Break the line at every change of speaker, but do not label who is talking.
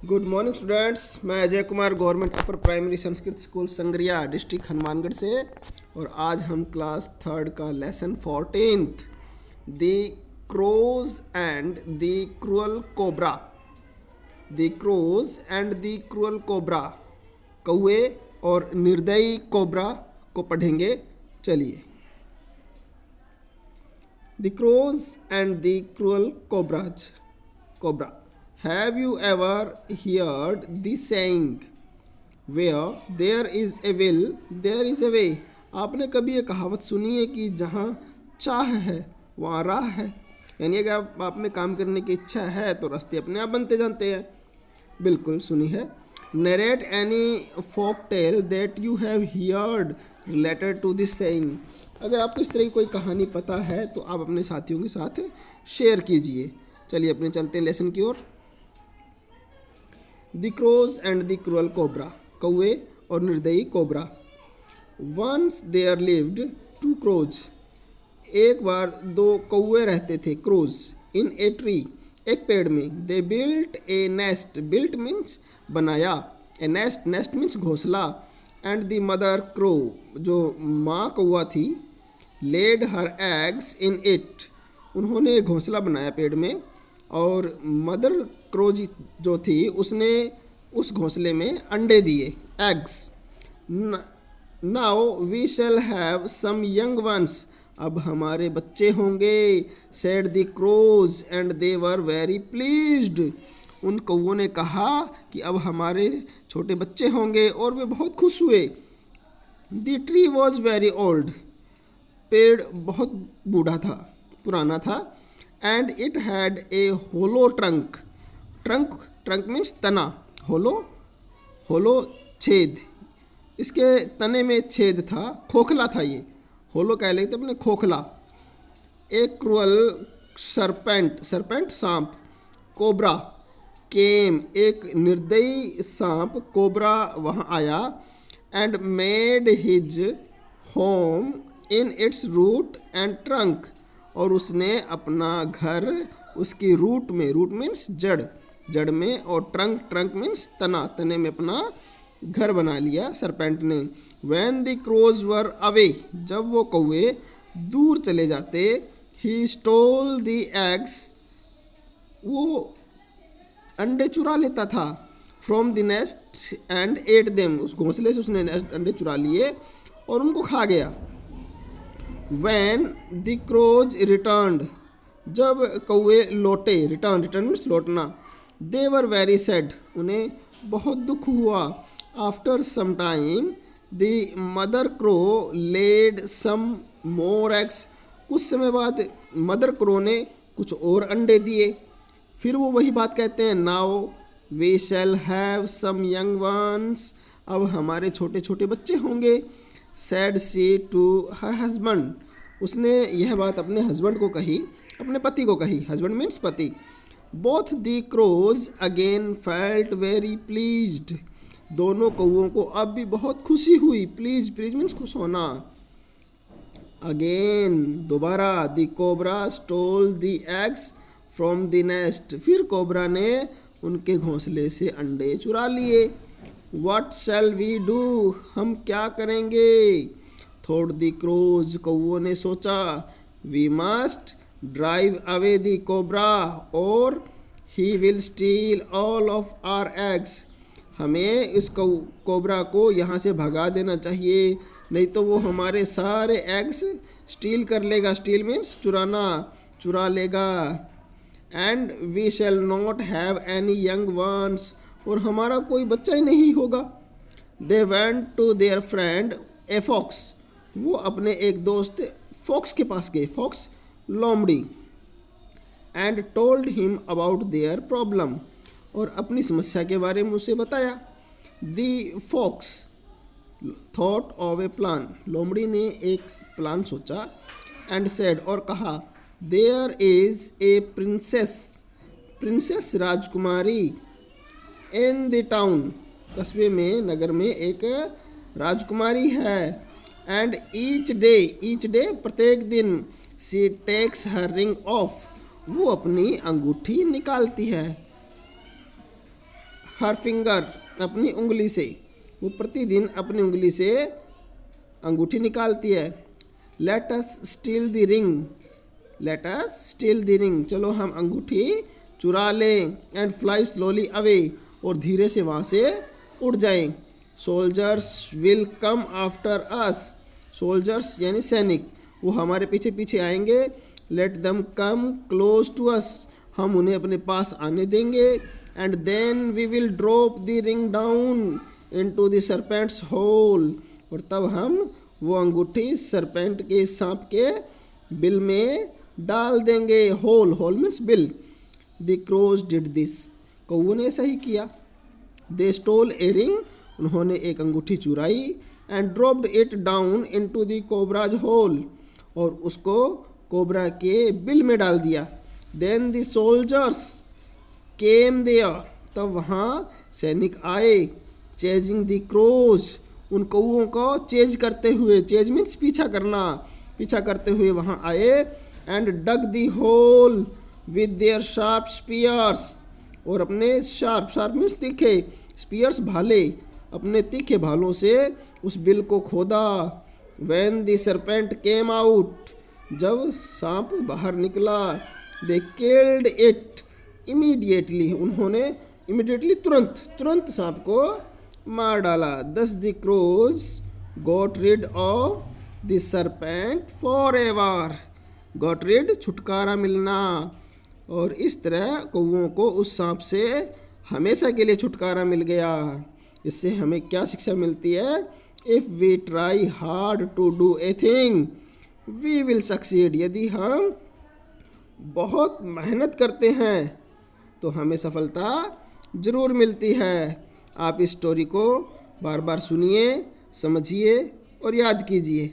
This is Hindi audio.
Good morning students. मैं Ajay Kumar government upper primary Sanskrit school Sangaria district Hanumangarh से। और आज हम क्लास थर्ड का lesson 14th the crows and the cruel cobra the crows and the cruel cobra कौए और निर्दयी कोबरा को पढ़ेंगे। चलिए। The crows and the cruel cobra. Have you ever heard the saying, where there is a will, there is a way? आपने कभी ये कहावत सुनी है कि जहाँ चाह है वहाँ राह है। यानी अगर आप में काम करने की इच्छा है तो रास्ते अपने आप बनते जानते हैं। बिल्कुल सुनी है। Narrate any folk tale that you have heard related to this saying. अगर आपको इस तरह की कोई कहानी पता है तो आप अपने साथियों के साथ शेयर कीजिए। चलिए अपने चलते हैं लेसन की ओर। The crows and the cruel cobra, कौए और निर्दयी cobra. Once there lived two crows, एक बार दो कौए रहते थे, क्रोज, इन ए ट्री, एक पेड़ में। They built a nest, built means बनाया, ए नेस्ट, नेस्ट मीन्स घोंसला। एंड द मदर क्रो, जो माँ कौआ थी, laid her eggs in it, उन्होंने घोंसला बनाया पेड़ में। और मदर क्रो जो थी उसने उस घोंसले में अंडे दिए, eggs. Now we shall have some young ones, अब हमारे बच्चे होंगे। Said the crows and they were very pleased, उन कौओं ने कहा कि अब हमारे छोटे बच्चे होंगे और वे बहुत खुश हुए। The tree was very old, पेड़ बहुत बूढ़ा था, पुराना था। And it had a hollow trunk, trunk means तना, होलो छेद, इसके तने में छेद था, खोखला था। ये होलो कह लेते अपने, खोखला। एक क्रूअल सरपेंट सांप, कोबरा केम, एक निर्दयी सांप कोबरा वहाँ आया। And made his home in its root and trunk, और उसने अपना घर उसकी रूट में, रूट मीन्स जड़ में, और ट्रंक मीन्स तना, तने में अपना घर बना लिया सरपेंट ने। When the crows were away, जब वो कौए दूर चले जाते, ही स्टोल द एग्स, वो अंडे चुरा लेता था। From the nest and at them, उस घोंसले से उसने अंडे चुरा लिए और उनको खा गया। When the crows returned, जब कौए लौटे, रिटर्न मीन्स लौटना। They were very sad, उन्हें बहुत दुख हुआ। After some time, the mother crow laid some more eggs, कुछ समय बाद मदर क्रो ने कुछ और अंडे दिए। फिर वो वही बात कहते हैं, Now we shall have some young ones, अब हमारे छोटे छोटे बच्चे होंगे। Said she to her husband, उसने यह बात अपने हस्बैंड को कही, अपने पति को कही। हस्बैंड मीन्स पति। Both the crows again felt very pleased, दोनों कौओं को अब भी बहुत खुशी हुई। प्लीज मीन्स खुश होना। अगेन, दोबारा। The cobra stole the eggs from the nest, फिर कोबरा ने उनके घोंसले से अंडे चुरा लिए। व्हाट शैल वी डू, हम क्या करेंगे। थॉट द क्रोज, कौओं ने सोचा। We must drive away the cobra और he will steal all of our eggs, हमें इस कोबरा को यहाँ से भगा देना चाहिए, नहीं तो वो हमारे सारे एग्स स्टील कर लेगा। स्टील मीन्स चुराना, चुरा लेगा। And we shall not have any young ones, और हमारा कोई बच्चा ही नहीं होगा। They went to their friend a fox, वो अपने एक दोस्त फॉक्स के पास गए, फॉक्स लोमड़ी। And told him about their problem, और अपनी समस्या के बारे में उसे बताया। The fox thought of a plan, लोमड़ी ने एक प्लान सोचा। एंड सेड, और कहा, there is a princess Rajkumari, in the town, कस्बे में, नगर में एक राजकुमारी है। एंड ईच डे प्रत्येक दिन, सी टेक्स हर रिंग ऑफ, वो अपनी अंगूठी निकालती है। हर फिंगर, अपनी उंगली से। वो प्रतिदिन अपनी उंगली से अंगूठी निकालती है। Let us steel the ring, let us steel the ring, चलो हम अंगूठी चुरा लें। एंड फ्लाई स्लोली अवे, और धीरे से वहाँ से उड़ जाएं। Soldiers will come after us, soldiers यानी सैनिक, वो हमारे पीछे पीछे आएंगे। Let them come close to us, हम उन्हें अपने पास आने देंगे। And then we will drop the ring down into the serpent's hole, और तब हम वो अंगूठी सरपेंट के, सांप के बिल में डाल देंगे। होल, होल मीन्स बिल। द क्रोज डिड दिस, कौओं ने ऐसा ही किया। दे स्टोल ए रिंग, उन्होंने एक अंगूठी चुराई। And dropped it down into the cobra's hole, और उसको कोबरा के बिल में डाल दिया। Then the soldiers came there, तब वहाँ सैनिक आए। चेजिंग द क्रोज, उन कौओं को चेज करते हुए, चेज मीन्स पीछा करना, पीछा करते हुए वहाँ आए। And dug the hole with their sharp spears, और अपने शार्प, शार्प मीन्स तीखे, स्पीयर्स भाले, अपने तीखे भालों से उस बिल को खोदा। When the serpent came out, जब सांप बाहर निकला। दे किल्ड इट इमीडिएटली, उन्होंने इमीडिएटली, तुरंत, तुरंत सांप को मार डाला। Thus the crows got rid of the serpent for ever, got rid छुटकारा मिलना, और इस तरह कौओं को उस सांप से हमेशा के लिए छुटकारा मिल गया। इससे हमें क्या शिक्षा मिलती है? If we try hard to do a thing we will succeed, यदि हम बहुत मेहनत करते हैं तो हमें सफलता ज़रूर मिलती है। आप इस स्टोरी को बार बार सुनिए, समझिए और याद कीजिए।